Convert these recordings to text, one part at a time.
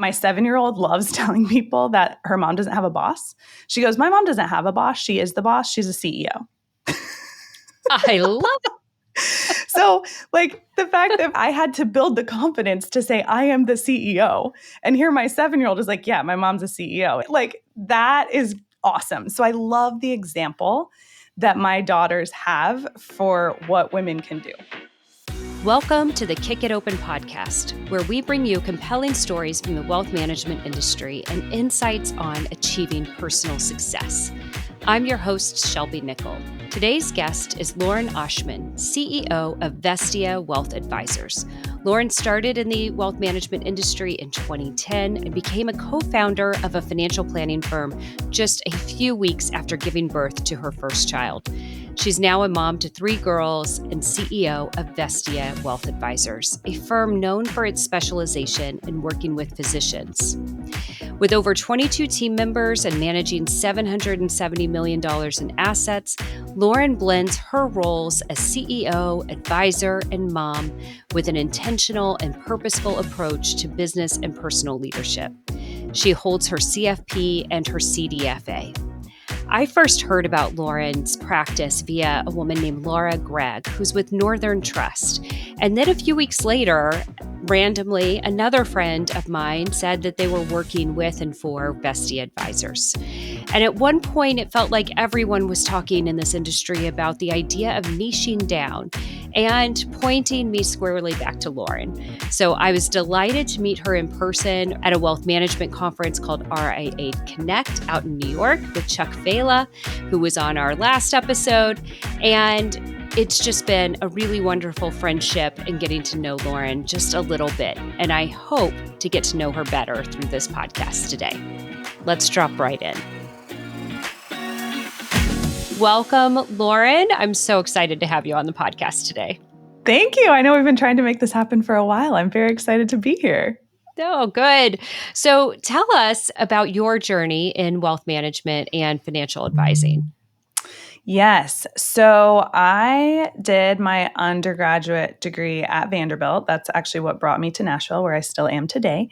My 7-year-old loves telling people that her mom doesn't have a boss. She goes, my mom doesn't have a boss. She is the boss. She's a CEO. I love it. So like the fact that I had to build the confidence to say I am the CEO, and here my 7-year-old is like, yeah, my mom's a CEO. Like that is awesome. So I love the example that my daughters have for what women can do. Welcome to the Kick It Open podcast, where we bring you compelling stories from the wealth management industry and insights on achieving personal success. I'm your host, Shelby Nicholl. Today's guest is Lauren Oschman, CEO of Vestia Wealth Advisors. Lauren started in the wealth management industry in 2010 and became a co-founder of a financial planning firm just a few weeks after giving birth to her first child. She's now a mom to 3 girls and CEO of Vestia Wealth Advisors, a firm known for its specialization in working with physicians. With over 22 team members and managing $770 million in assets, Lauren blends her roles as CEO, advisor, and mom with an intentional and purposeful approach to business and personal leadership. She holds her CFP and her CDFA. I first heard about Lauren's practice via a woman named Laura Gregg, who's with Northern Trust. And then a few weeks later, randomly, another friend of mine said that they were working with and for Vestia Advisors. And at one point, it felt like everyone was talking in this industry about the idea of niching down and pointing me squarely back to Lauren. So I was delighted to meet her in person at a wealth management conference called RIA Connect out in New York with Chuck Vela, who was on our last episode. And it's just been a really wonderful friendship and getting to know Lauren just a little bit. And I hope to get to know her better through this podcast today. Let's drop right in. Welcome, Lauren. I'm so excited to have you on the podcast today. Thank you. I know we've been trying to make this happen for a while. I'm very excited to be here. Oh, good. So tell us about your journey in wealth management and financial advising. Yes. So I did my undergraduate degree at Vanderbilt. That's actually what brought me to Nashville, where I still am today.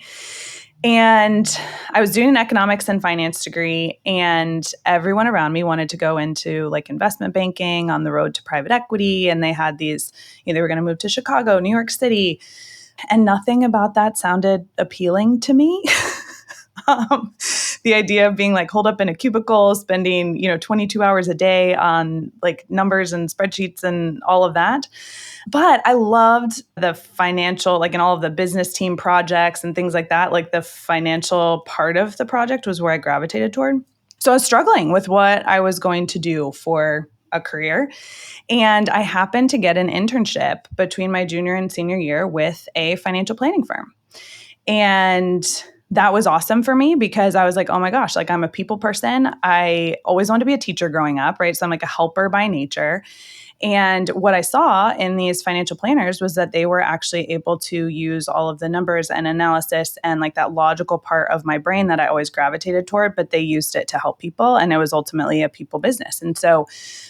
And I was doing an economics and finance degree, and everyone around me wanted to go into like investment banking on the road to private equity. And they had these, they were going to move to Chicago, New York City. And nothing about that sounded appealing to me. The idea of being like holed up in a cubicle, spending, 22 hours a day on like numbers and spreadsheets and all of that. But I loved the financial, like in all of the business team projects and things like that. Like the financial part of the project was where I gravitated toward. So I was struggling with what I was going to do for a career. And I happened to get an internship between my junior and senior year with a financial planning firm. And that was awesome for me because I was like, oh my gosh, like I'm a people person. I always wanted to be a teacher growing up, right? So I'm like a helper by nature. And what I saw in these financial planners was that they were actually able to use all of the numbers and analysis and like that logical part of my brain that I always gravitated toward, but they used it to help people. And it was ultimately a people business. And so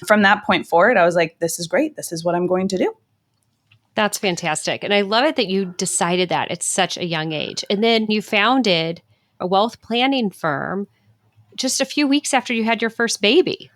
from that point forward, I was like, this is great. This is what I'm going to do. That's fantastic. And I love it that you decided that at such a young age. And then you founded a wealth planning firm just a few weeks after you had your first baby.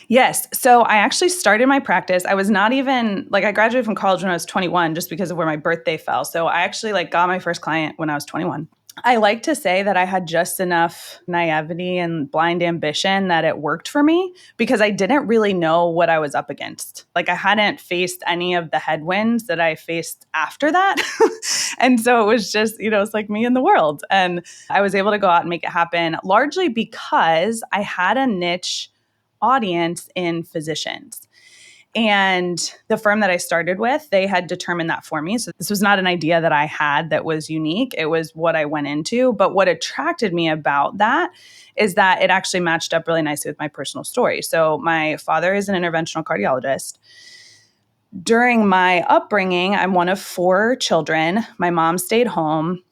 Yes. So I actually started my practice. I was not even like, I graduated from college when I was 21 just because of where my birthday fell. So I actually like got my first client when I was 21. I like to say that I had just enough naivety and blind ambition that it worked for me because I didn't really know what I was up against. Like I hadn't faced any of the headwinds that I faced after that. And so it was just, it's like me in the world. And I was able to go out and make it happen largely because I had a niche audience in physicians. And the firm that I started with, they had determined that for me. So this was not an idea that I had that was unique. It was what I went into. But what attracted me about that is that it actually matched up really nicely with my personal story. So my father is an interventional cardiologist. During my upbringing, I'm one of 4 children. My mom stayed home.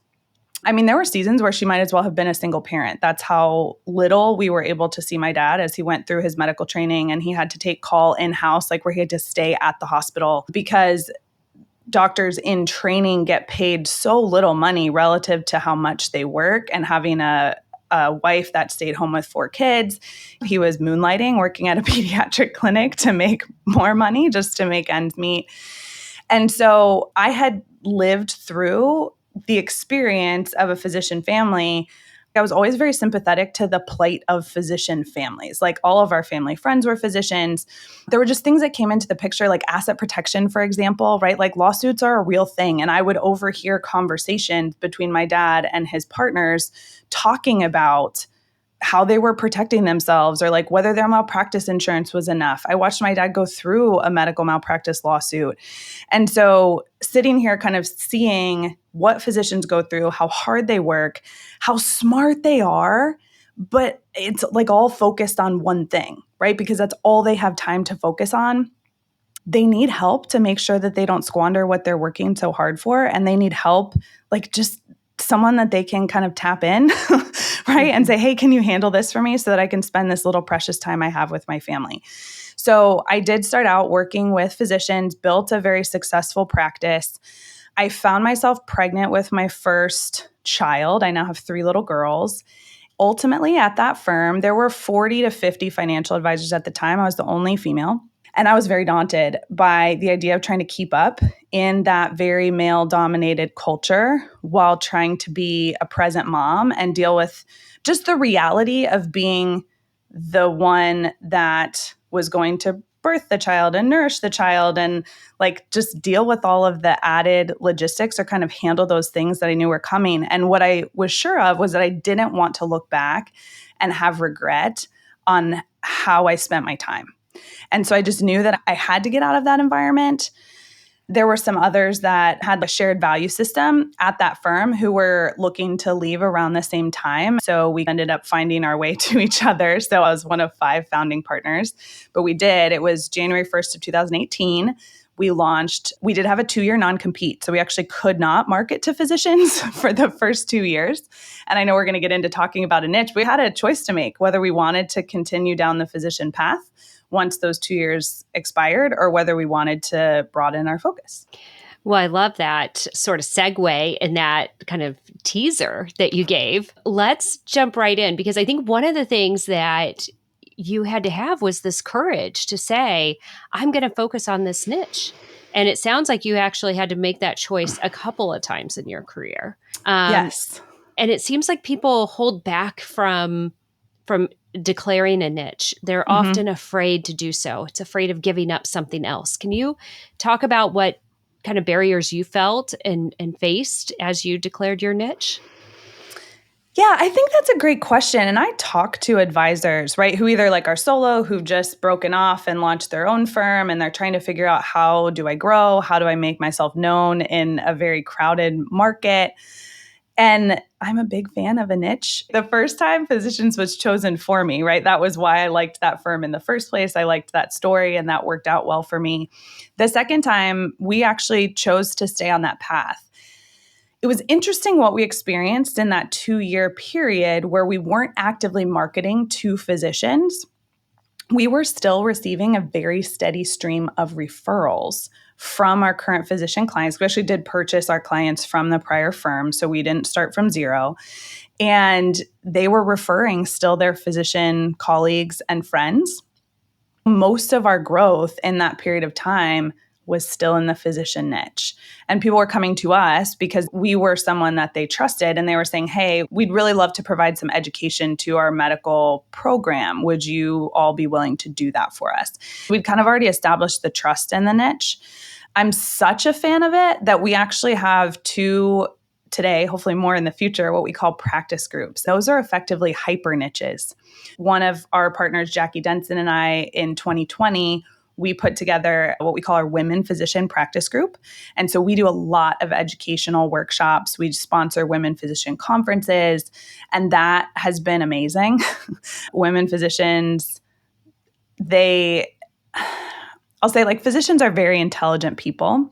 I mean, there were seasons where she might as well have been a single parent. That's how little we were able to see my dad as he went through his medical training and he had to take call in-house, like where he had to stay at the hospital because doctors in training get paid so little money relative to how much they work, and having a wife that stayed home with 4 kids. He was moonlighting, working at a pediatric clinic to make more money just to make ends meet. And so I had lived through the experience of a physician family. I was always very sympathetic to the plight of physician families. Like, all of our family friends were physicians. There were just things that came into the picture, like asset protection, for example, right? Like, lawsuits are a real thing. And I would overhear conversations between my dad and his partners talking about how they were protecting themselves, or like whether their malpractice insurance was enough. I watched my dad go through a medical malpractice lawsuit. And so sitting here kind of seeing what physicians go through, how hard they work, how smart they are, but it's like all focused on one thing, right? Because that's all they have time to focus on. They need help to make sure that they don't squander what they're working so hard for. And they need help, like just someone that they can kind of tap in, right? And say, hey, can you handle this for me so that I can spend this little precious time I have with my family? So I did start out working with physicians, built a very successful practice. I found myself pregnant with my first child. I now have 3 little girls. Ultimately, at that firm, there were 40 to 50 financial advisors at the time. I was the only female. And I was very daunted by the idea of trying to keep up in that very male-dominated culture while trying to be a present mom and deal with just the reality of being the one that was going to birth the child and nourish the child, and like just deal with all of the added logistics, or kind of handle those things that I knew were coming. And what I was sure of was that I didn't want to look back and have regret on how I spent my time. And so I just knew that I had to get out of that environment. There were some others that had a shared value system at that firm who were looking to leave around the same time. So we ended up finding our way to each other. So I was one of 5 founding partners, but we did. It was January 1st of 2018. We launched, we did have a 2-year non-compete. So we actually could not market to physicians for the first 2 years. And I know we're going to get into talking about a niche. We had a choice to make whether we wanted to continue down the physician path once those 2 years expired, or whether we wanted to broaden our focus. Well, I love that sort of segue and that kind of teaser that you gave. Let's jump right in, because I think one of the things that you had to have was this courage to say, I'm going to focus on this niche. And it sounds like you actually had to make that choice a couple of times in your career. Yes. And it seems like people hold back from declaring a niche. They're often afraid to do so. It's afraid of giving up something else. Can you talk about what kind of barriers you felt and faced as you declared your niche? Yeah, I think that's a great question. And I talk to advisors, right, who either like are solo, who've just broken off and launched their own firm, and they're trying to figure out, how do I grow? How do I make myself known in a very crowded market? And I'm a big fan of a niche. The first time Physicians was chosen for me, right? That was why I liked that firm in the first place. I liked that story, and that worked out well for me. The second time, we actually chose to stay on that path. It was interesting what we experienced in that 2-year period where we weren't actively marketing to physicians. We were still receiving a very steady stream of referrals from our current physician clients. We actually did purchase our clients from the prior firm, so we didn't start from zero. And they were referring still their physician colleagues and friends. Most of our growth in that period of time was still in the physician niche. And people were coming to us because we were someone that they trusted, and they were saying, hey, we'd really love to provide some education to our medical program. Would you all be willing to do that for us? We'd kind of already established the trust in the niche. I'm such a fan of it that we actually have 2 today, hopefully more in the future, what we call practice groups. Those are effectively hyper niches. One of our partners, Jackie Denson, and I in 2020, we put together what we call our Women Physician Practice Group. And so we do a lot of educational workshops. We sponsor women physician conferences, and that has been amazing. Women physicians, I'll say, like, physicians are very intelligent people.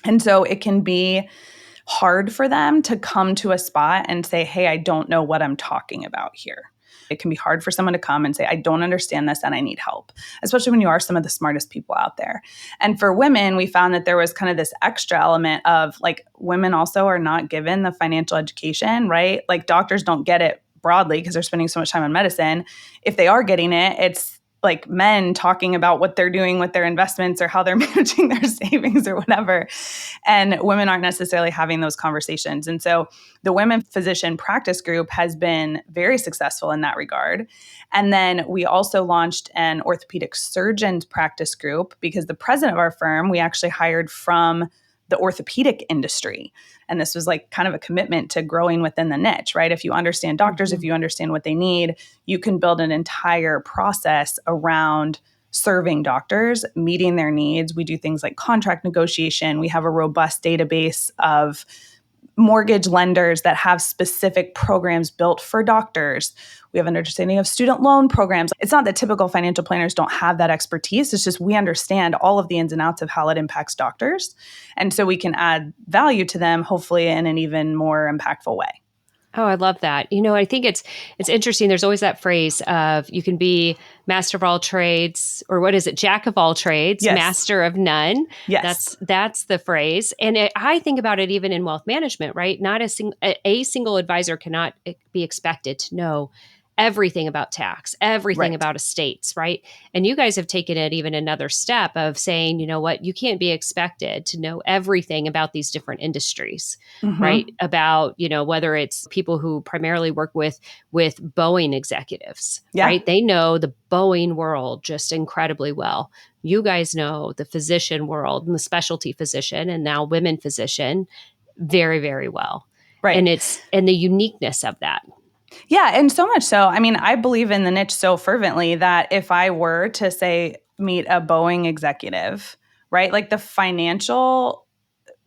And so it can be hard for them to come to a spot and say, hey, I don't know what I'm talking about here. It can be hard for someone to come and say, I don't understand this and I need help, especially when you are some of the smartest people out there. And for women, we found that there was kind of this extra element of like women also are not given the financial education, right? Like doctors don't get it broadly because they're spending so much time on medicine. If they are getting it, it's like men talking about what they're doing with their investments or how they're managing their savings or whatever. And women aren't necessarily having those conversations. And so the Women Physician Practice Group has been very successful in that regard. And then we also launched an orthopedic surgeons practice group because the president of our firm, we actually hired from the orthopedic industry. And this was like kind of a commitment to growing within the niche, right? If you understand doctors, if you understand what they need, you can build an entire process around serving doctors, meeting their needs. We do things like contract negotiation. We have a robust database of mortgage lenders that have specific programs built for doctors. We have an understanding of student loan programs. It's not that typical financial planners don't have that expertise. It's just we understand all of the ins and outs of how it impacts doctors. And so we can add value to them, hopefully in an even more impactful way. Oh, I love that. I think it's interesting. There's always that phrase of you can be master of all trades, or what is it? Jack of all trades, yes. Master of none. Yes. That's the phrase. And I think about it even in wealth management, right? Not a single advisor cannot be expected to know everything about tax, everything about estates, right? And you guys have taken it even another step of saying, you know what, you can't be expected to know everything about these different industries, right? About, whether it's people who primarily work with Boeing executives, right? They know the Boeing world just incredibly well. You guys know the physician world and the specialty physician and now women physician very, very well. Right. And the uniqueness of that. Yeah. And so much so, I mean, I believe in the niche so fervently that if I were to say, meet a Boeing executive, right, like the financial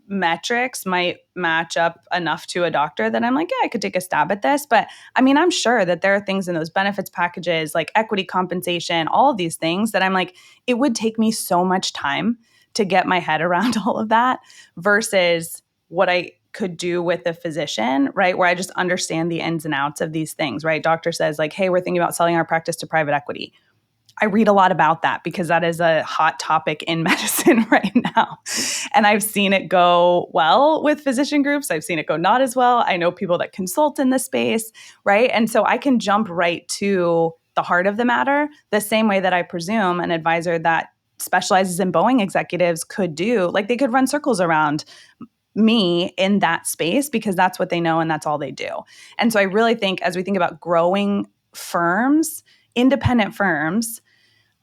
metrics might match up enough to a doctor that I'm like, yeah, I could take a stab at this. But I mean, I'm sure that there are things in those benefits packages, like equity compensation, all of these things that I'm like, it would take me so much time to get my head around all of that versus what I could do with a physician, right? Where I just understand the ins and outs of these things, right? Doctor says like, hey, we're thinking about selling our practice to private equity. I read a lot about that because that is a hot topic in medicine right now. And I've seen it go well with physician groups. I've seen it go not as well. I know people that consult in this space, right? And so I can jump right to the heart of the matter the same way that I presume an advisor that specializes in Boeing executives could do. Like they could run circles around me in that space because that's what they know and that's all they do. And so I really think as we think about growing firms, independent firms,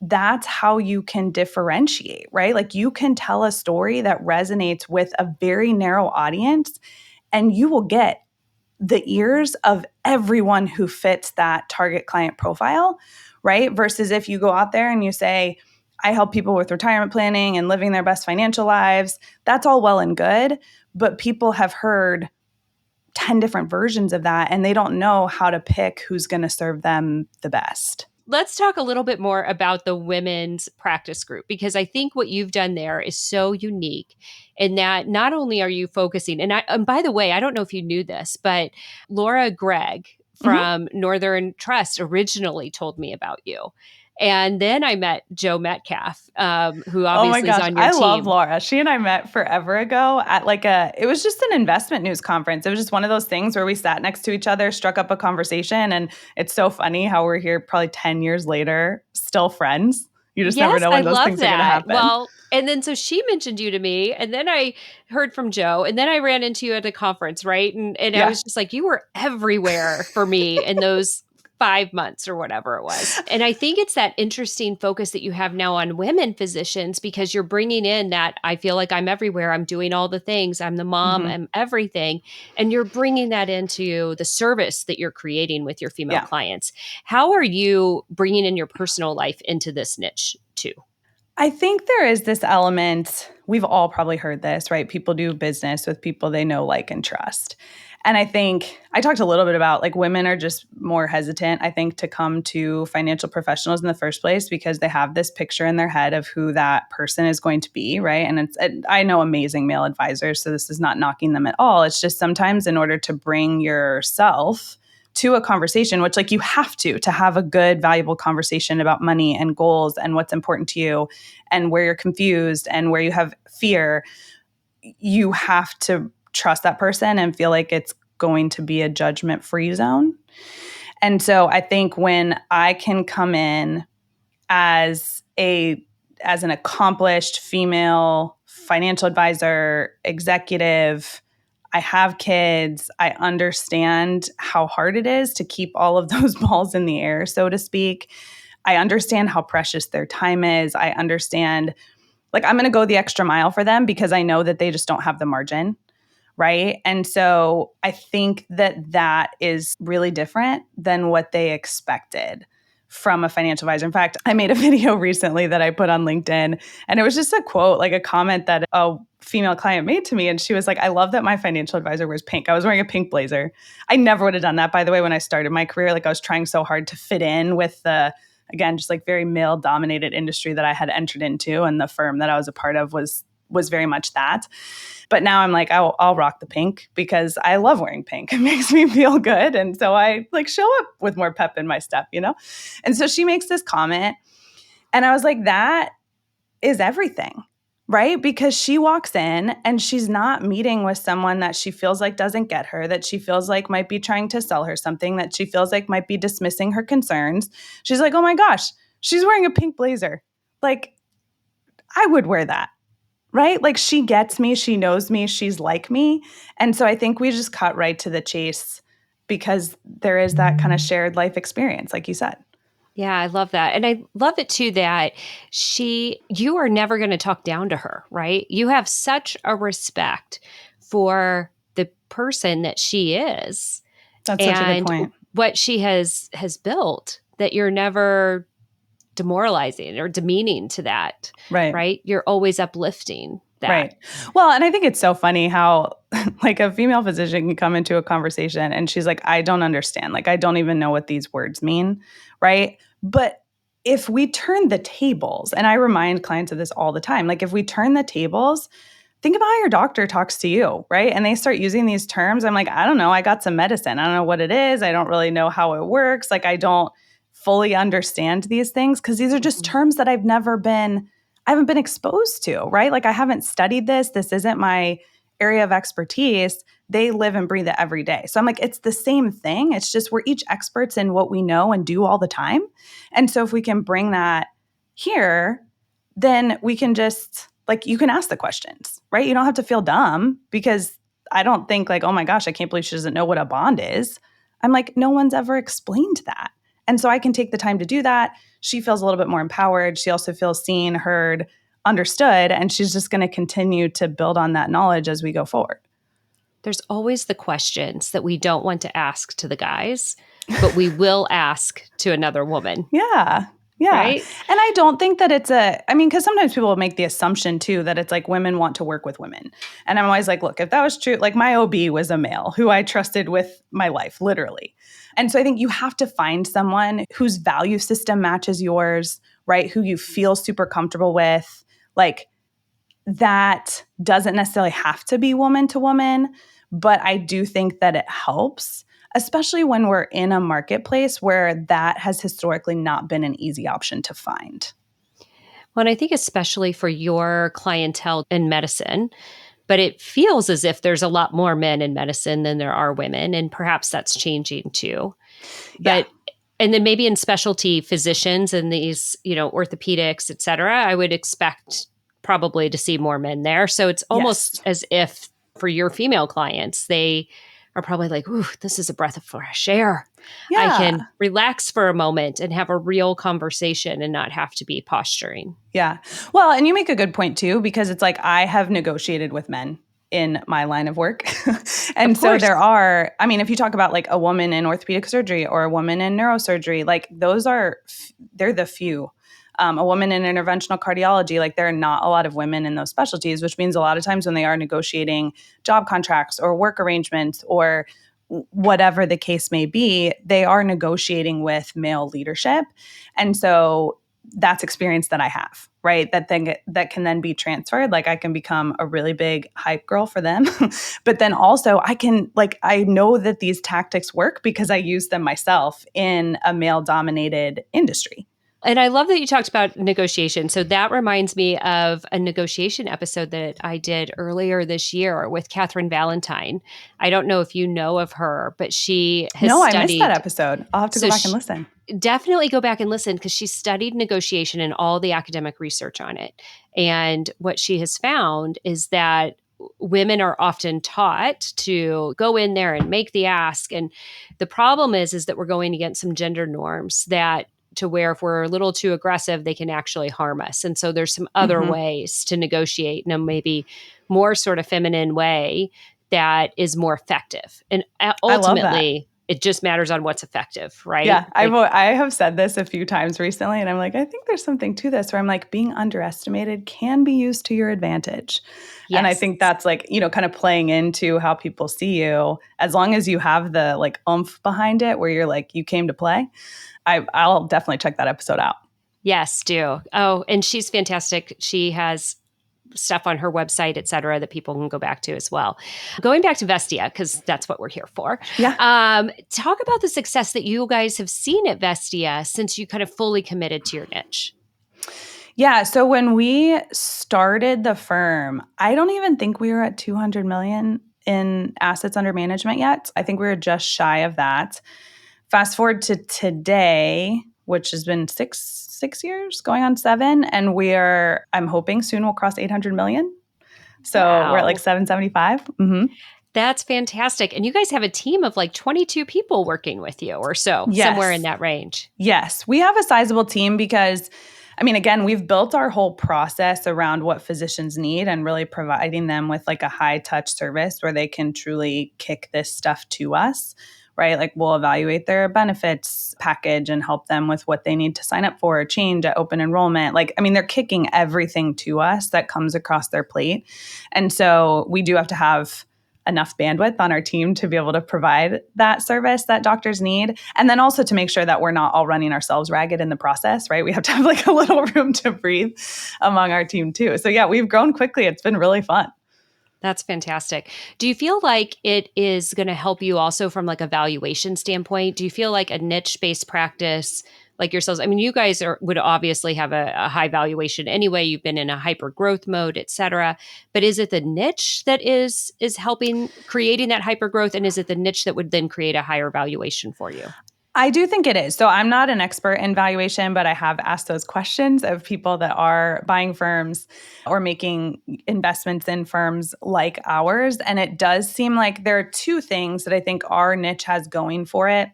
that's how you can differentiate, right? Like you can tell a story that resonates with a very narrow audience and you will get the ears of everyone who fits that target client profile, right? Versus if you go out there and you say, I help people with retirement planning and living their best financial lives, that's all well and good. But people have heard 10 different versions of that and they don't know how to pick who's going to serve them the best. Let's talk a little bit more about the women's practice group, because I think what you've done there is so unique in that not only are you focusing, and by the way, I don't know if you knew this, but Laura Gregg from Northern Trust originally told me about you. And then I met Joe Metcalf, who obviously is on your team. I love Laura. She and I met forever ago at it was just an investment news conference. It was just one of those things where we sat next to each other, struck up a conversation. And it's so funny how we're here probably 10 years later, still friends. You just never know when those things are going to happen. Well, and then so she mentioned you to me, and then I heard from Joe, and then I ran into you at a conference, right? And I was just like, you were everywhere for me in those 5 months or whatever it was. And I think it's that interesting focus that you have now on women physicians, because you're bringing in that I feel like I'm everywhere. I'm doing all the things. I'm the mom. I'm everything. And you're bringing that into the service that you're creating with your female clients. How are you bringing in your personal life into this niche too? I think there is this element, we've all probably heard this, right? People do business with people they know, like, and trust. And I think I talked a little bit about women are just more hesitant, I think, to come to financial professionals in the first place because they have this picture in their head of who that person is going to be, right? And I know amazing male advisors, so this is not knocking them at all. It's just sometimes in order to bring yourself to a conversation, which like you have to have a good, valuable conversation about money and goals and what's important to you and where you're confused and where you have fear, you have to trust that person and feel like it's going to be a judgment-free zone. And so I think when I can come in as an accomplished female financial advisor, executive, I have kids, I understand how hard it is to keep all of those balls in the air, so to speak. I understand how precious their time is. I understand, like, I'm going to go the extra mile for them because I know that they just don't have the margin, right? And so I think that is really different than what they expected from a financial advisor. In fact, I made a video recently that I put on LinkedIn, and it was just a quote, like a comment that a female client made to me. And she was like, I love that my financial advisor wears pink. I was wearing a pink blazer. I never would have done that, by the way, when I started my career. Like, I was trying so hard to fit in with the, again, just like very male dominated industry that I had entered into. And the firm that I was a part of was very much that. But now I'm like, I'll rock the pink because I love wearing pink. It makes me feel good. And so I like show up with more pep in my step, you know? And so she makes this comment and I was like, that is everything, right? Because she walks in and she's not meeting with someone that she feels like doesn't get her, that she feels like might be trying to sell her something, that she feels like might be dismissing her concerns. She's like, oh my gosh, she's wearing a pink blazer. Like, I would wear that. Right? Like, she gets me, she knows me, she's like me. And so I think we just cut right to the chase because there is that kind of shared life experience, like you said. Yeah, I love that. And I love it too that you are never going to talk down to her, right? You have such a respect for the person that she is. That's such a good point. What she has built, that you're never demoralizing or demeaning to that, right? You're always uplifting that. Right. Well, and I think it's so funny how like a female physician can come into a conversation and she's like, I don't understand. Like, I don't even know what these words mean, right? But if we turn the tables, and I remind clients of this all the time, like if we turn the tables, think about how your doctor talks to you, right? And they start using these terms. I'm like, I don't know. I got some medicine. I don't know what it is. I don't really know how it works. Like, I don't fully understand these things because these are just terms that I haven't been exposed to, right? Like, I haven't studied this. This isn't my area of expertise. They live and breathe it every day. So I'm like, it's the same thing. It's just we're each experts in what we know and do all the time. And so if we can bring that here, then we can just, like, you can ask the questions, right? You don't have to feel dumb because I don't think like, oh my gosh, I can't believe she doesn't know what a bond is. I'm like, no one's ever explained that. And so I can take the time to do that. She feels a little bit more empowered. She also feels seen, heard, understood, and she's just going to continue to build on that knowledge as we go forward. There's always the questions that we don't want to ask to the guys, but we will ask to another woman. Yeah. Yeah. Right? And I don't think that because sometimes people make the assumption too that it's like women want to work with women. And I'm always like, look, if that was true, like my OB was a male who I trusted with my life, literally. And so I think you have to find someone whose value system matches yours, right? Who you feel super comfortable with. Like, that doesn't necessarily have to be woman to woman, but I do think that it helps, especially when we're in a marketplace where that has historically not been an easy option to find. Well, and I think especially for your clientele in medicine, but it feels as if there's a lot more men in medicine than there are women, and perhaps that's changing too. But and then maybe in specialty physicians and these, orthopedics, et cetera, I would expect probably to see more men there. So it's almost as if for your female clients, they are probably like, ooh, this is a breath of fresh air. Yeah. I can relax for a moment and have a real conversation and not have to be posturing. Yeah. Well, and you make a good point too, because it's like I have negotiated with men in my line of work. And so there are, if you talk about like a woman in orthopedic surgery or a woman in neurosurgery, like they're the few. A woman in interventional cardiology, like there are not a lot of women in those specialties, which means a lot of times when they are negotiating job contracts or work arrangements or whatever the case may be, they are negotiating with male leadership. And so that's experience that I have, right? That can then be transferred. Like I can become a really big hype girl for them. But then also I know that these tactics work because I use them myself in a male dominated industry. And I love that you talked about negotiation. So that reminds me of a negotiation episode that I did earlier this year with Catherine Valentine. I don't know if you know of her, but she has No, studied. I missed that episode. I'll have to go back and listen. Definitely go back and listen because she studied negotiation and all the academic research on it. And what she has found is that women are often taught to go in there and make the ask. And the problem is that we're going against some gender norms that to where if we're a little too aggressive, they can actually harm us. And so there's some other ways to negotiate in a maybe more sort of feminine way that is more effective. And ultimately, it just matters on what's effective, right? Yeah, I have said this a few times recently, and I'm like, I think there's something to this where I'm like, being underestimated can be used to your advantage. Yes. And I think that's like, kind of playing into how people see you, as long as you have the like oomph behind it where you're like, you came to play. I'll definitely check that episode out. Yes, do. Oh, and she's fantastic. She has stuff on her website, et cetera, that people can go back to as well. Going back to Vestia, because that's what we're here for. Yeah. Talk about the success that you guys have seen at Vestia since you kind of fully committed to your niche. Yeah. So when we started the firm, I don't even think we were at 200 million in assets under management yet. I think we were just shy of that. Fast forward to today, which has been six years, going on 7, and I'm hoping soon we'll cross 800 million. So We're at like 775. Mm-hmm. That's fantastic. And you guys have a team of like 22 people working with you or so, somewhere in that range. Yes. We have a sizable team because, again, we've built our whole process around what physicians need and really providing them with like a high touch service where they can truly kick this stuff to us. Right? Like we'll evaluate their benefits package and help them with what they need to sign up for, change at open enrollment. They're kicking everything to us that comes across their plate. And so we do have to have enough bandwidth on our team to be able to provide that service that doctors need. And then also to make sure that we're not all running ourselves ragged in the process, right? We have to have like a little room to breathe among our team too. So yeah, we've grown quickly. It's been really fun. That's fantastic. Do you feel like it is going to help you also from like a valuation standpoint? Do you feel like a niche-based practice like yourselves? You guys would obviously have a high valuation anyway. You've been in a hyper growth mode, et cetera. But is it the niche that is helping creating that hyper growth? And is it the niche that would then create a higher valuation for you? I do think it is. So I'm not an expert in valuation, but I have asked those questions of people that are buying firms or making investments in firms like ours. And it does seem like there are two things that I think our niche has going for it.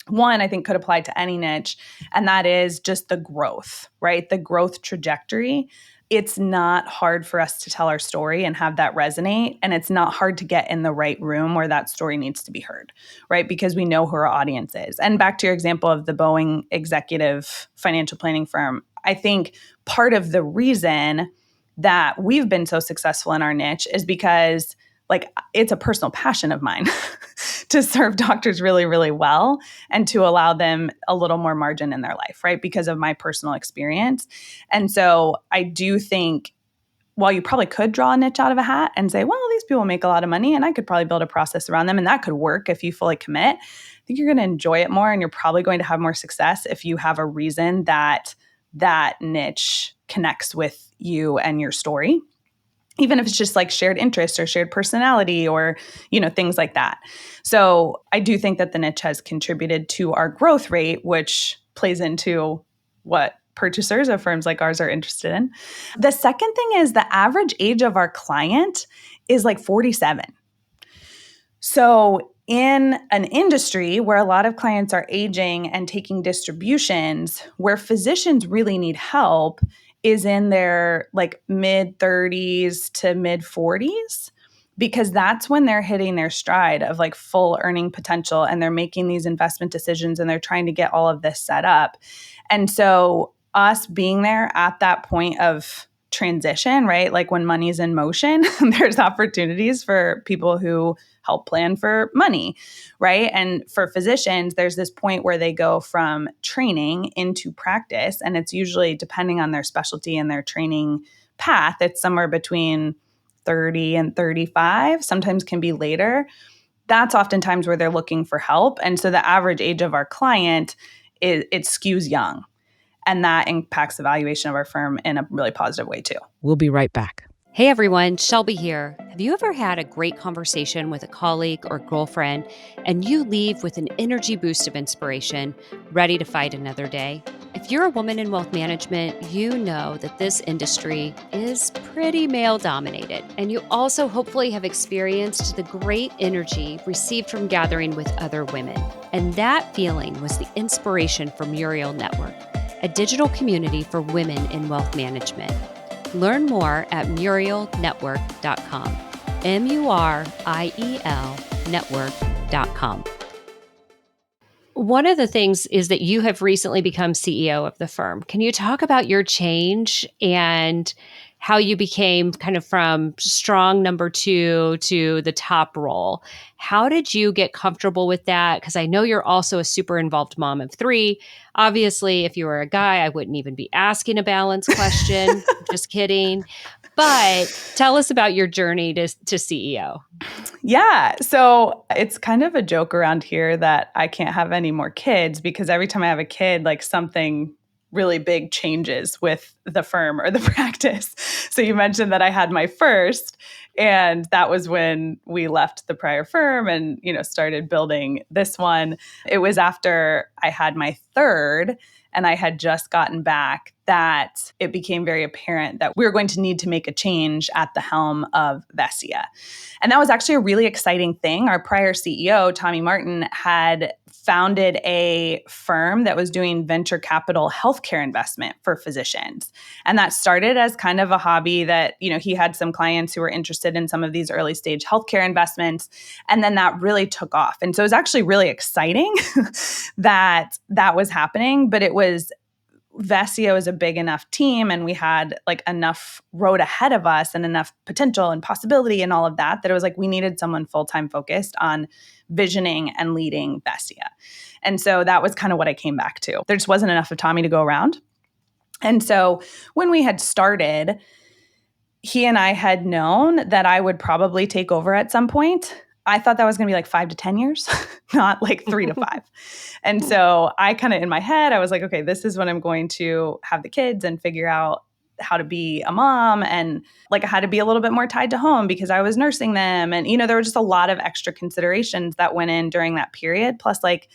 One, I think could apply to any niche, and that is just the growth, right? The growth trajectory. It's not hard for us to tell our story and have that resonate. And it's not hard to get in the right room where that story needs to be heard, right? Because we know who our audience is. And back to your example of the Boeing executive financial planning firm, I think part of the reason that we've been so successful in our niche is because it's a personal passion of mine to serve doctors really, really well and to allow them a little more margin in their life, right? Because of my personal experience. And so I do think while you probably could draw a niche out of a hat and say, well, these people make a lot of money and I could probably build a process around them and that could work if you fully commit, I think you're going to enjoy it more and you're probably going to have more success if you have a reason that niche connects with you and your story. Even if it's just like shared interest or shared personality or, things like that. So I do think that the niche has contributed to our growth rate, which plays into what purchasers of firms like ours are interested in. The second thing is the average age of our client is like 47. So in an industry where a lot of clients are aging and taking distributions, where physicians really need help is in their like mid 30s to mid 40s, because that's when they're hitting their stride of like full earning potential and they're making these investment decisions and they're trying to get all of this set up. And so us being there at that point of transition, right? Like when money's in motion, there's opportunities for people who help plan for money, right? And for physicians, there's this point where they go from training into practice. And it's usually depending on their specialty and their training path, it's somewhere between 30 and 35, sometimes can be later. That's oftentimes where they're looking for help. And so the average age of our client, it skews young. And that impacts the valuation of our firm in a really positive way too. We'll be right back. Hey everyone, Shelby here. Have you ever had a great conversation with a colleague or girlfriend and you leave with an energy boost of inspiration, ready to fight another day? If you're a woman in wealth management, you know that this industry is pretty male dominated. And you also hopefully have experienced the great energy received from gathering with other women. And that feeling was the inspiration for Muriel Network, a digital community for women in wealth management. Learn more at murielnetwork.com. MURIEL network.com. One of the things is that you have recently become CEO of the firm. Can you talk about your change and how you became kind of from strong number 2 to the top role? How did you get comfortable with that? Because I know you're also a super involved mom of 3. Obviously, if you were a guy, I wouldn't even be asking a balance question. Just kidding. But tell us about your journey to CEO. Yeah. So it's kind of a joke around here that I can't have any more kids because every time I have a kid, like something really big changes with the firm or the practice. So you mentioned that I had my first, and that was when we left the prior firm and, started building this one. It was after I had my third and I had just gotten back that it became very apparent that we were going to need to make a change at the helm of Vestia. And that was actually a really exciting thing. Our prior CEO, Tommy Martin, had founded a firm that was doing venture capital healthcare investment for physicians. And that started as kind of a hobby that, he had some clients who were interested in some of these early stage healthcare investments. And then that really took off. And so it was actually really exciting that was happening, but it was Vestia was a big enough team and we had like enough road ahead of us and enough potential and possibility and all of that it was like we needed someone full-time focused on visioning and leading Vestia. And so that was kind of what I came back to. There just wasn't enough of Tommy to go around. And so when we had started, he and I had known that I would probably take over at some point. I thought that was going to be like 5 to 10 years, not like 3 to 5. And so I kind of in my head, I was like, okay, this is when I'm going to have the kids and figure out how to be a mom. And like I had to be a little bit more tied to home because I was nursing them. And, there were just a lot of extra considerations that went in during that period. Plus like,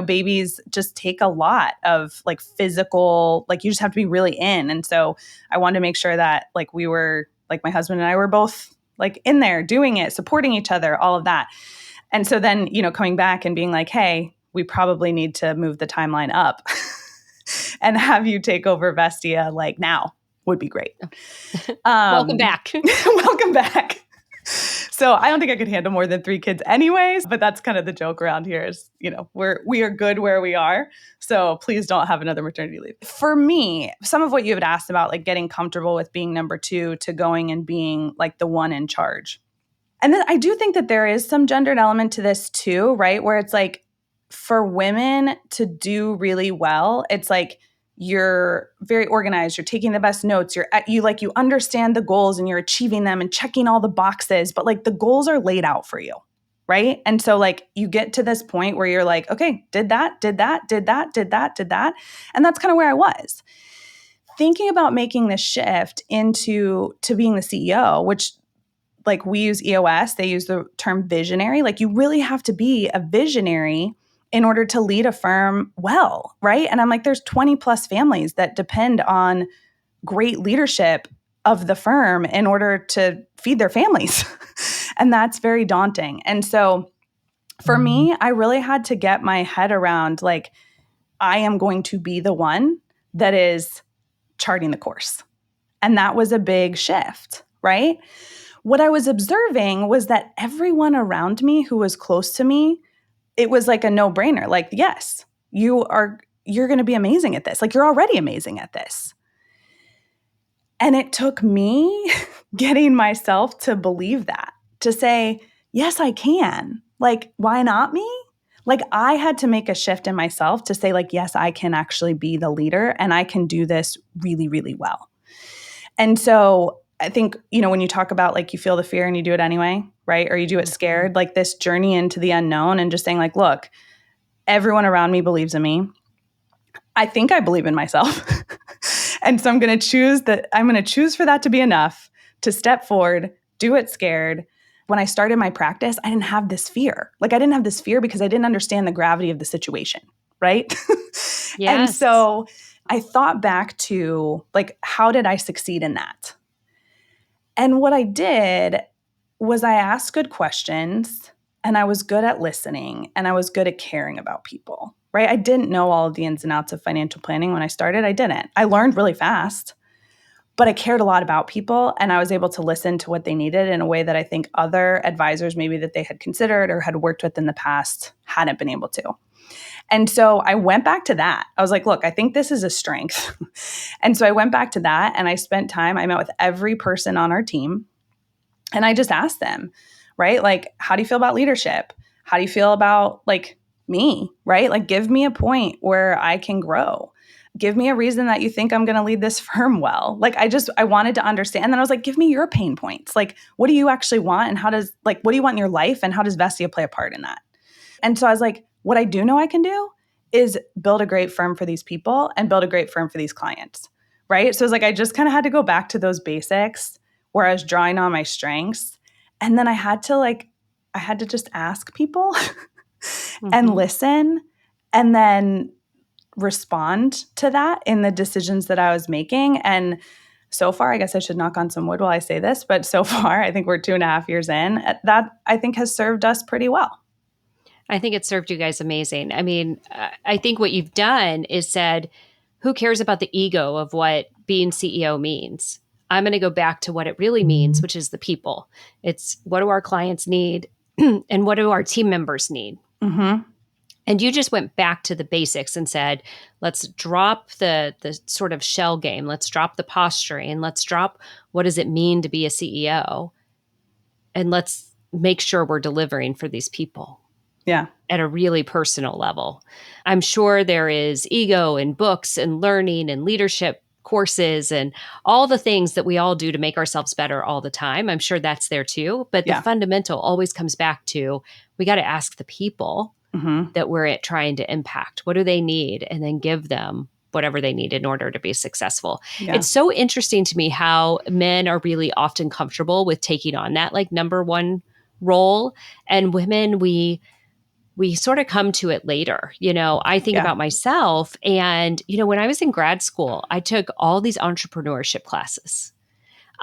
babies just take a lot of like physical, like you just have to be really in. And so I wanted to make sure that like we were, like my husband and I were both like in there doing it, supporting each other, all of that. And so then, coming back and being like, hey, we probably need to move the timeline up and have you take over Vestia like now would be great. Welcome back. Welcome back. So I don't think I could handle more than 3 kids anyways, but that's kind of the joke around here is, we are good where we are. So please don't have another maternity leave. For me, some of what you had asked about, like getting comfortable with being number 2 to going and being like the one in charge. And then I do think that there is some gendered element to this too, right? Where it's like for women to do really well, it's like you're very organized, you're taking the best notes, you understand the goals and you're achieving them and checking all the boxes, but like the goals are laid out for you, right? And so like you get to this point where you're like, okay, did that. And that's kind of where I was. Thinking about making the shift to being the CEO, which like we use EOS, they use the term visionary. Like you really have to be a visionary in order to lead a firm well, right? And I'm like, there's 20 plus families that depend on great leadership of the firm in order to feed their families. And that's very daunting. And so for me, I really had to get my head around like, I am going to be the one that is charting the course. And that was a big shift, right? What I was observing was that everyone around me who was close to me, it was like a no-brainer. Like, yes, you're going to be amazing at this. Like, you're already amazing at this. And it took me getting myself to believe that, to say, yes, I can. Like, why not me? Like, I had to make a shift in myself to say, like, yes, I can actually be the leader and I can do this really, really well. And so I think, when you talk about like you feel the fear and you do it anyway, right? Or you do it scared, like this journey into the unknown and just saying like, look, everyone around me believes in me. I think I believe in myself. And so I'm going to choose for that to be enough to step forward, do it scared. When I started my practice, I didn't have this fear. Like I didn't have this fear because I didn't understand the gravity of the situation, right? Yes. And so I thought back to like, how did I succeed in that? And what I did was I asked good questions and I was good at listening and I was good at caring about people, right? I didn't know all of the ins and outs of financial planning when I started. I didn't. I learned really fast, but I cared a lot about people and I was able to listen to what they needed in a way that I think other advisors maybe that they had considered or had worked with in the past hadn't been able to. And so I went back to that. I was like, look, I think this is a strength. And so I went back to that and I spent time, I met with every person on our team and I just asked them, right? Like, how do you feel about leadership? How do you feel about like me, right? Like, give me a point where I can grow. Give me a reason that you think I'm going to lead this firm well. Like, I wanted to understand. And then I was like, give me your pain points. Like, what do you actually want? And what do you want in your life? And how does Vestia play a part in that? And so I was like, what I do know I can do is build a great firm for these people and build a great firm for these clients, right? So it's like I just kind of had to go back to those basics where I was drawing on my strengths. And then I had to just ask people and listen and then respond to that in the decisions that I was making. And so far, I guess I should knock on some wood while I say this, but so far, I think we're 2.5 years in. That I think has served us pretty well. I think it served you guys amazing. I mean, I think what you've done is said, who cares about the ego of what being CEO means? I'm going to go back to what it really means, which is the people. It's what do our clients need and what do our team members need? Mm-hmm. And you just went back to the basics and said, let's drop the sort of shell game. Let's drop the posturing. Let's drop what does it mean to be a CEO? And let's make sure we're delivering for these people. Yeah. At a really personal level. I'm sure there is ego and books and learning and leadership courses and all the things that we all do to make ourselves better all the time. I'm sure that's there too. But the fundamental always comes back to we got to ask the people that we're trying to impact. What do they need? And then give them whatever they need in order to be successful. Yeah. It's so interesting to me how men are really often comfortable with taking on that like number one role. And women, we sort of come to it later. I think about myself and, when I was in grad school, I took all these entrepreneurship classes.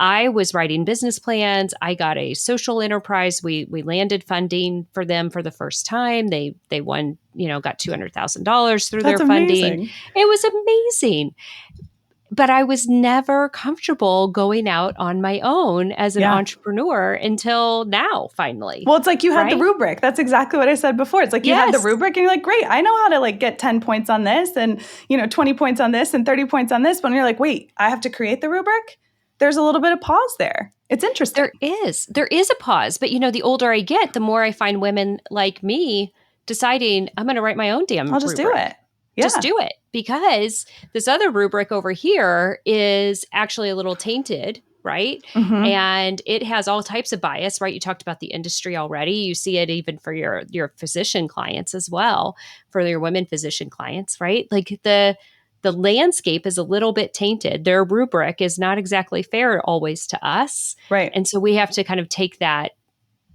I was writing business plans. I got a social enterprise. We landed funding for them for the first time. They won, got $200,000 through their funding. It was amazing. But I was never comfortable going out on my own as an entrepreneur until now, finally. Well, it's like you had the rubric. That's exactly what I said before. It's like you had the rubric and you're like, great, I know how to like get 10 points on this and, 20 points on this and 30 points on this. But when you're like, wait, I have to create the rubric? There's a little bit of pause there. It's interesting. There is a pause. But, the older I get, the more I find women like me deciding I'm going to write my own damn I'll just do it. Yeah. Just do it. Because this other rubric over here is actually a little tainted, right? Mm-hmm. And it has all types of bias, right? You talked about the industry already. You see it even for your physician clients as well, for your women physician clients, right? Like the landscape is a little bit tainted. Their rubric is not exactly fair always to us. Right. And so we have to kind of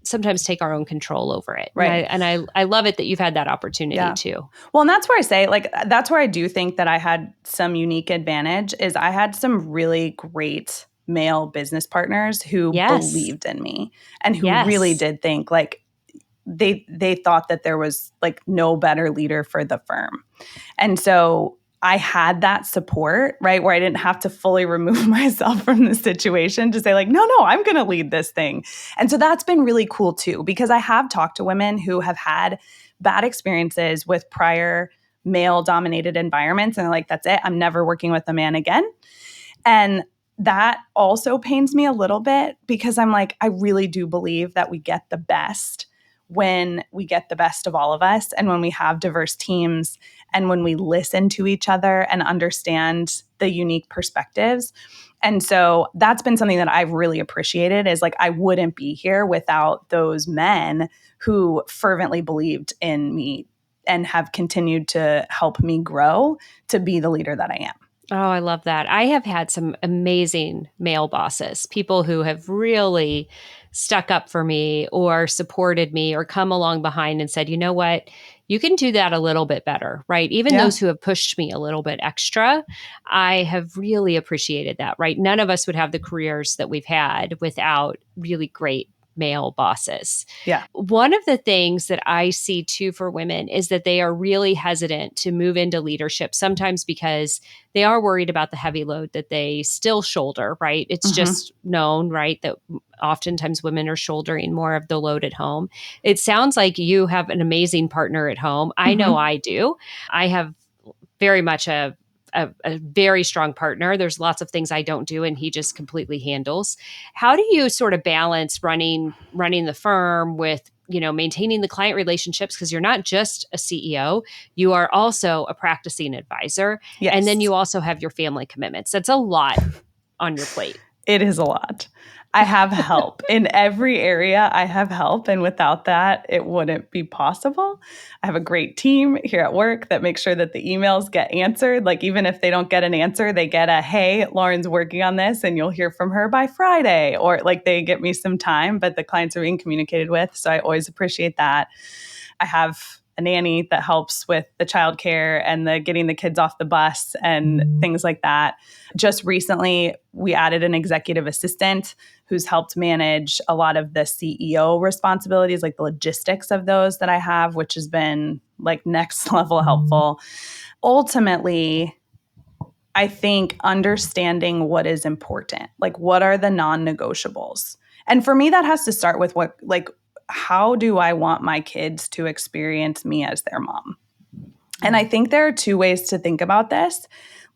sometimes take our own control over it. Right. And I love it that you've had that opportunity too. Well, and that's where I say, like, that's where I do think that I had some unique advantage is I had some really great male business partners who believed in me and who really did think like they thought that there was like no better leader for the firm. And so I had that support, right, where I didn't have to fully remove myself from the situation to say like, no, I'm going to lead this thing. And so that's been really cool too, because I have talked to women who have had bad experiences with prior male-dominated environments. And they're like, that's it. I'm never working with a man again. And that also pains me a little bit because I'm like, I really do believe that we get the best when we get the best of all of us and when we have diverse teams and when we listen to each other and understand the unique perspectives. And so that's been something that I've really appreciated is like, I wouldn't be here without those men who fervently believed in me and have continued to help me grow to be the leader that I am. Oh, I love that. I have had some amazing male bosses, people who have really stuck up for me or supported me or come along behind and said, you know what, you can do that a little bit better, right? Even those who have pushed me a little bit extra, I have really appreciated that, right? None of us would have the careers that we've had without really great male bosses. Yeah. One of the things that I see too for women is that they are really hesitant to move into leadership, sometimes because they are worried about the heavy load that they still shoulder, right? It's just known, right, that oftentimes women are shouldering more of the load at home. It sounds like you have an amazing partner at home. I know I do. I have very much a very strong partner. There's lots of things I don't do and he just completely handles. How do you sort of balance running the firm with, you know, maintaining the client relationships? Because you're not just a CEO, you are also a practicing advisor. Yes. And then you also have your family commitments. That's a lot on your plate. It is a lot. I have help in every area. I have help. And without that, it wouldn't be possible. I have a great team here at work that makes sure that the emails get answered. Like even if they don't get an answer, they get a, hey, Lauren's working on this and you'll hear from her by Friday. Or like they get me some time, but the clients are being communicated with. So I always appreciate that. I have a nanny that helps with the childcare and the getting the kids off the bus and things like that. Just recently, we added an executive assistant who's helped manage a lot of the CEO responsibilities, like the logistics of those that I have, which has been like next level helpful. Ultimately, I think understanding what is important, like what are the non-negotiables? And for me, that has to start with what, like, how do I want my kids to experience me as their mom? And I think there are two ways to think about this.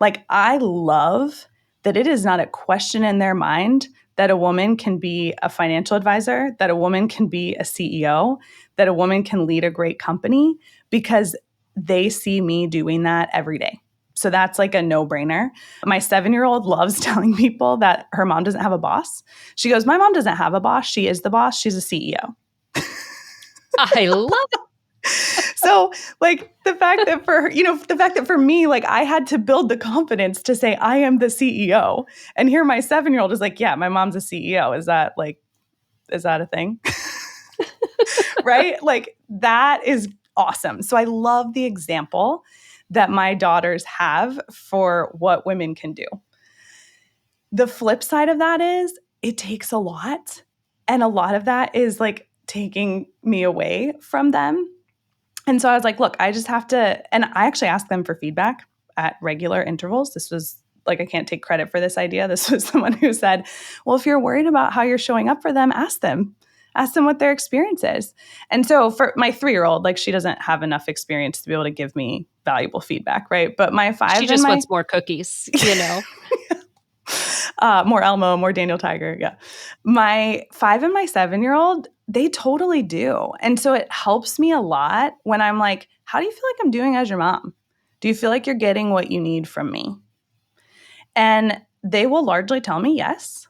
Like, I love that it is not a question in their mind that a woman can be a financial advisor, that a woman can be a CEO, that a woman can lead a great company, because they see me doing that every day. So that's like a no-brainer. My 7-year-old loves telling people that her mom doesn't have a boss. She goes, my mom doesn't have a boss. She is the boss. She's a CEO. I love it. So like the fact that for her, the fact that for me, like I had to build the confidence to say I am the CEO. And here my 7-year-old is like, yeah, my mom's a CEO. Is that a thing? Right? Like that is awesome. So I love the example that my daughters have for what women can do. The flip side of that is it takes a lot. And a lot of that is like taking me away from them. And so I was like, look, I just have to, and I actually asked them for feedback at regular intervals. This was like, I can't take credit for this idea. This was someone who said, well, if you're worried about how you're showing up for them, ask them what their experience is. And so for my 3-year-old, like she doesn't have enough experience to be able to give me valuable feedback, right? But my 5, she just wants more cookies, more Elmo, more Daniel Tiger. Yeah. My 5 and my 7-year-old, they totally do. And so it helps me a lot when I'm like, how do you feel like I'm doing as your mom? Do you feel like you're getting what you need from me? And they will largely tell me yes,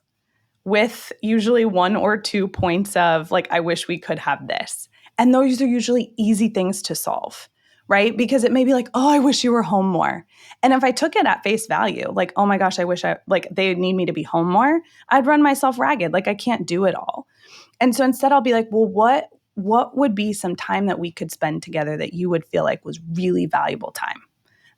with usually 1 or 2 points of like, I wish we could have this. And those are usually easy things to solve, right? Because it may be like, oh, I wish you were home more. And if I took it at face value, like, oh my gosh, I wish they need me to be home more, I'd run myself ragged. Like I can't do it all. And so instead I'll be like, well, what would be some time that we could spend together that you would feel like was really valuable time?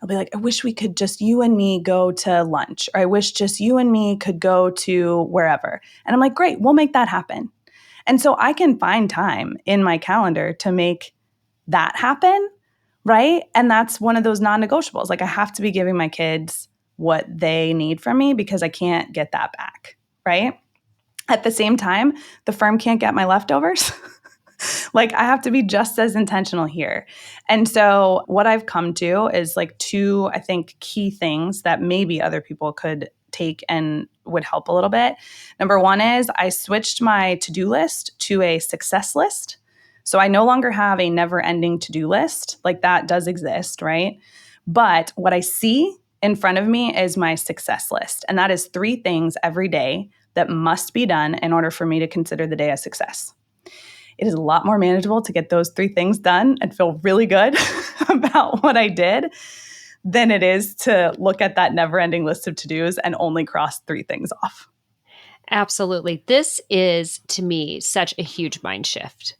I'll be like, I wish we could just you and me go to lunch, or I wish just you and me could go to wherever. And I'm like, great, we'll make that happen. And so I can find time in my calendar to make that happen, right? And that's one of those non-negotiables. Like I have to be giving my kids what they need from me because I can't get that back, right? At the same time, the firm can't get my leftovers. Like I have to be just as intentional here. And so what I've come to is like 2, I think, key things that maybe other people could take and would help a little bit. Number one is I switched my to-do list to a success list. So I no longer have a never-ending to-do list. Like that does exist, right? But what I see in front of me is my success list. And that is 3 things every day that must be done in order for me to consider the day a success. It is a lot more manageable to get those 3 things done and feel really good about what I did than it is to look at that never-ending list of to-dos and only cross 3 things off. Absolutely. This is, to me, such a huge mind shift.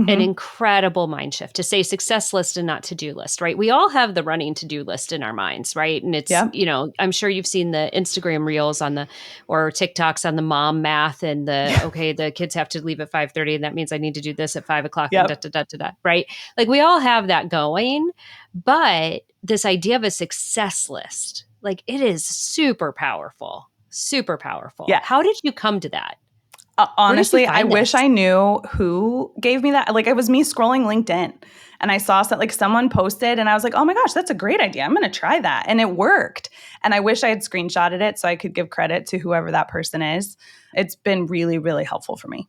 An incredible mind shift to say success list and not to-do list, right? We all have the running to-do list in our minds, right? And it's, I'm sure you've seen the Instagram reels or TikToks on the mom math and the kids have to leave at 5:30 and that means I need to do this at 5:00 and right? Like we all have that going, but this idea of a success list, like it is super powerful, super powerful. Yeah. How did you come to that? Honestly, I wish I knew who gave me that. Like it was me scrolling LinkedIn and I saw someone posted and I was like, oh my gosh, that's a great idea. I'm going to try that. And it worked. And I wish I had screenshotted it so I could give credit to whoever that person is. It's been really, really helpful for me.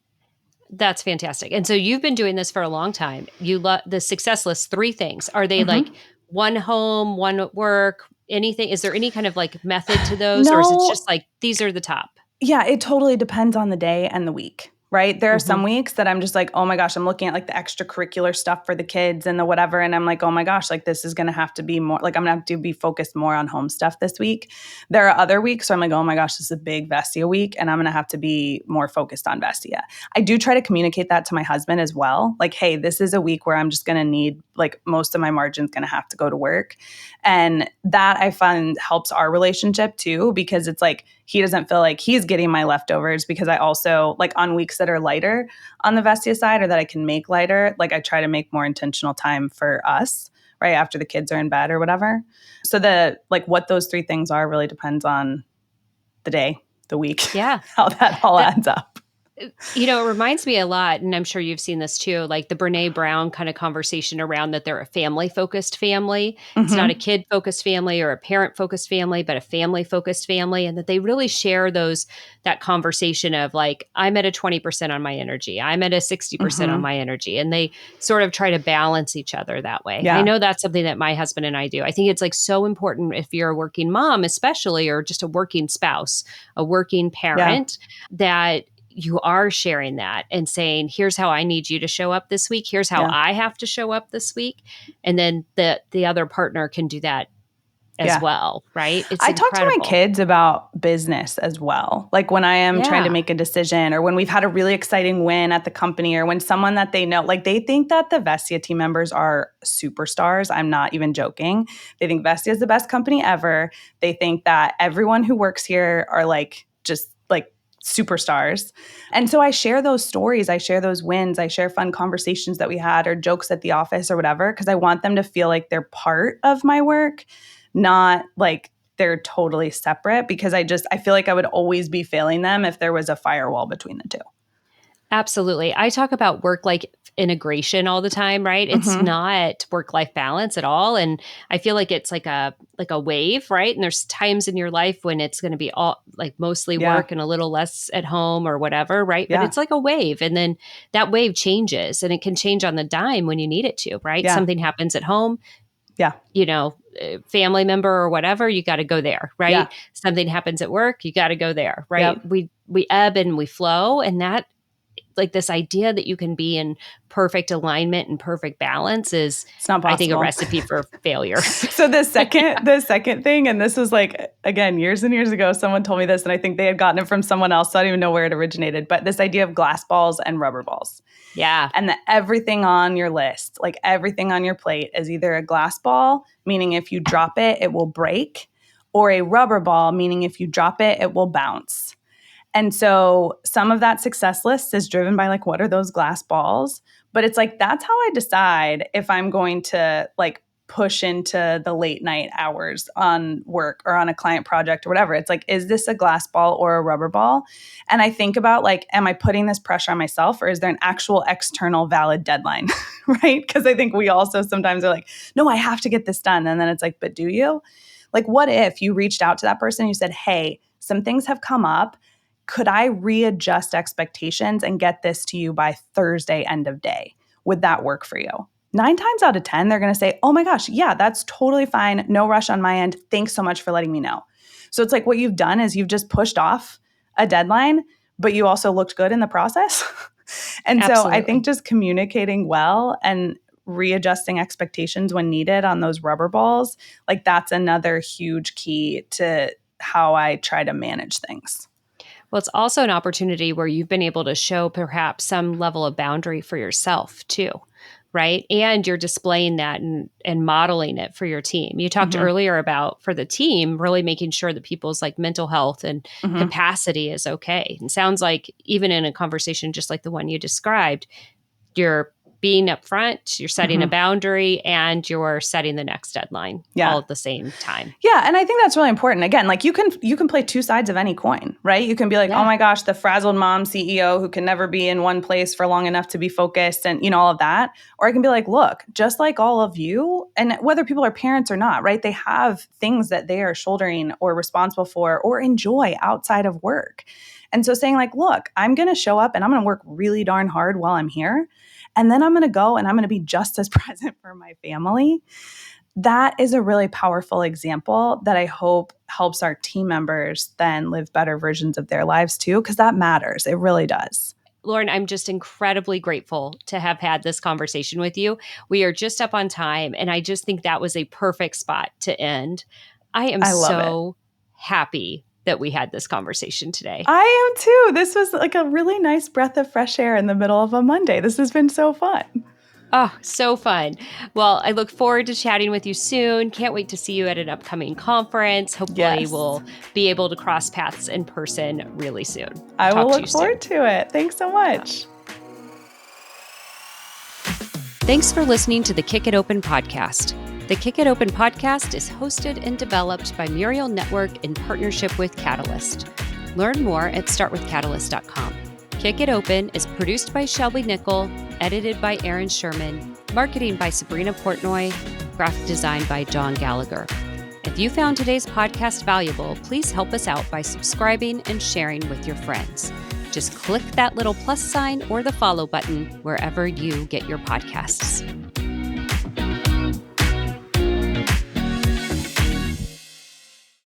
That's fantastic. And so you've been doing this for a long time. You love the success list, 3 things. Are they like one home, one at work, anything? Is there any kind of like method to those? No. Or is it just like, these are the top? Yeah, it totally depends on the day and the week, right? There are some weeks that I'm just like, oh my gosh, I'm looking at like the extracurricular stuff for the kids and the whatever. And I'm like, oh my gosh, like this is going to have to be more, like I'm going to have to be focused more on home stuff this week. There are other weeks where I'm like, oh my gosh, this is a big Vestia week and I'm going to have to be more focused on Vestia. I do try to communicate that to my husband as well. Like, hey, this is a week where I'm just going to need, like most of my margin's going to have to go to work. And that I find helps our relationship too, because it's like, he doesn't feel like he's getting my leftovers because I also like on weeks that are lighter on the Vestia side or that I can make lighter, like I try to make more intentional time for us right after the kids are in bed or whatever. So what those 3 things are really depends on the day, the week, how that all adds up. You know, it reminds me a lot, and I'm sure you've seen this too, like the Brene Brown kind of conversation around that they're a family-focused family. It's not a kid-focused family or a parent-focused family, but a family-focused family, and that they really share that conversation of like, I'm at a 20% on my energy, I'm at a 60% on my energy, and they sort of try to balance each other that way. Yeah. I know that's something that my husband and I do. I think it's like so important if you're a working mom, especially, or just a working spouse, a working parent, that you are sharing that and saying, here's how I need you to show up this week. Here's how I have to show up this week. And then the other partner can do that as well, right? It's incredible. Talk to my kids about business as well. Like when I am trying to make a decision or when we've had a really exciting win at the company or when someone that they know, like they think that the Vestia team members are superstars. I'm not even joking. They think Vestia is the best company ever. They think that everyone who works here are like just like superstars. And so I share those stories, I share those wins, I share fun conversations that we had or jokes at the office or whatever, because I want them to feel like they're part of my work, not like they're totally separate, because I feel like I would always be failing them if there was a firewall between the two. Absolutely. I talk about work-life integration all the time, right? It's not work-life balance at all. And I feel like it's like a wave, right? And there's times in your life when it's going to be all like mostly work and a little less at home or whatever, right? But it's like a wave. And then that wave changes and it can change on the dime when you need it to, right? Something happens at home. You know, family member or whatever, you got to go there, right? Something happens at work, you got to go there, right? We ebb and we flow, and that like this idea that you can be in perfect alignment and perfect balance is, it's not possible. I think, a recipe for failure. So the second thing, and this was like, again, years and years ago, someone told me this, and I think they had gotten it from someone else. So I don't even know where it originated, but this idea of glass balls and rubber balls. Yeah. And that everything on your list, like everything on your plate is either a glass ball, meaning if you drop it, it will break, or a rubber ball, meaning if you drop it, it will bounce. And so some of that success list is driven by like, what are those glass balls? But it's like, that's how I decide if I'm going to like push into the late night hours on work or on a client project or whatever. It's like, is this a glass ball or a rubber ball? And I think about like, am I putting this pressure on myself, or is there an actual external valid deadline, right? Because I think we also sometimes are like, no, I have to get this done. And then it's like, but do you? Like, what if you reached out to that person and you said, hey, some things have come up. Could I readjust expectations and get this to you by Thursday end of day? Would that work for you? 9 times out of 10, they're going to say, oh my gosh, yeah, that's totally fine. No rush on my end. Thanks so much for letting me know. So it's like what you've done is you've just pushed off a deadline, but you also looked good in the process. And Absolutely. so I think just communicating well and readjusting expectations when needed on those rubber balls, like that's another huge key to how I try to manage things. Well, it's also an opportunity where you've been able to show perhaps some level of boundary for yourself too, right? And you're displaying that and modeling it for your team. You talked earlier about for the team, really making sure that people's like mental health and capacity is okay. And sounds like even in a conversation just like the one you described, you're being upfront, you're setting a boundary, and you're setting the next deadline all at the same time. Yeah, and I think that's really important. Again, like you can play two sides of any coin, right? You can be like, oh my gosh, the frazzled mom CEO who can never be in one place for long enough to be focused and, all of that. Or I can be like, look, just like all of you, and whether people are parents or not, right? They have things that they are shouldering or responsible for or enjoy outside of work. And so saying like, look, I'm going to show up and I'm going to work really darn hard while I'm here. And then I'm going to go and I'm going to be just as present for my family. That is a really powerful example that I hope helps our team members then live better versions of their lives too, because that matters. It really does. Lauren, I'm just incredibly grateful to have had this conversation with you. We are just up on time, and I just think that was a perfect spot to end. I love so happy that we had this conversation today. I am too. This was like a really nice breath of fresh air in the middle of a Monday. This has been so fun. Oh, so fun. Well, I look forward to chatting with you soon. Can't wait to see you at an upcoming conference. Hopefully we'll be able to cross paths in person really soon. I will look forward to it. Thanks so much. Thanks for listening to the Kick It Open podcast. The Kick It Open podcast is hosted and developed by Muriel Network in partnership with Catalyst. Learn more at startwithcatalyst.com. Kick It Open is produced by Shelby Nicholl, edited by Aaron Sherman, marketing by Sabrina Portnoy, graphic design by John Gallagher. If you found today's podcast valuable, please help us out by subscribing and sharing with your friends. Just click that little plus sign or the follow button wherever you get your podcasts.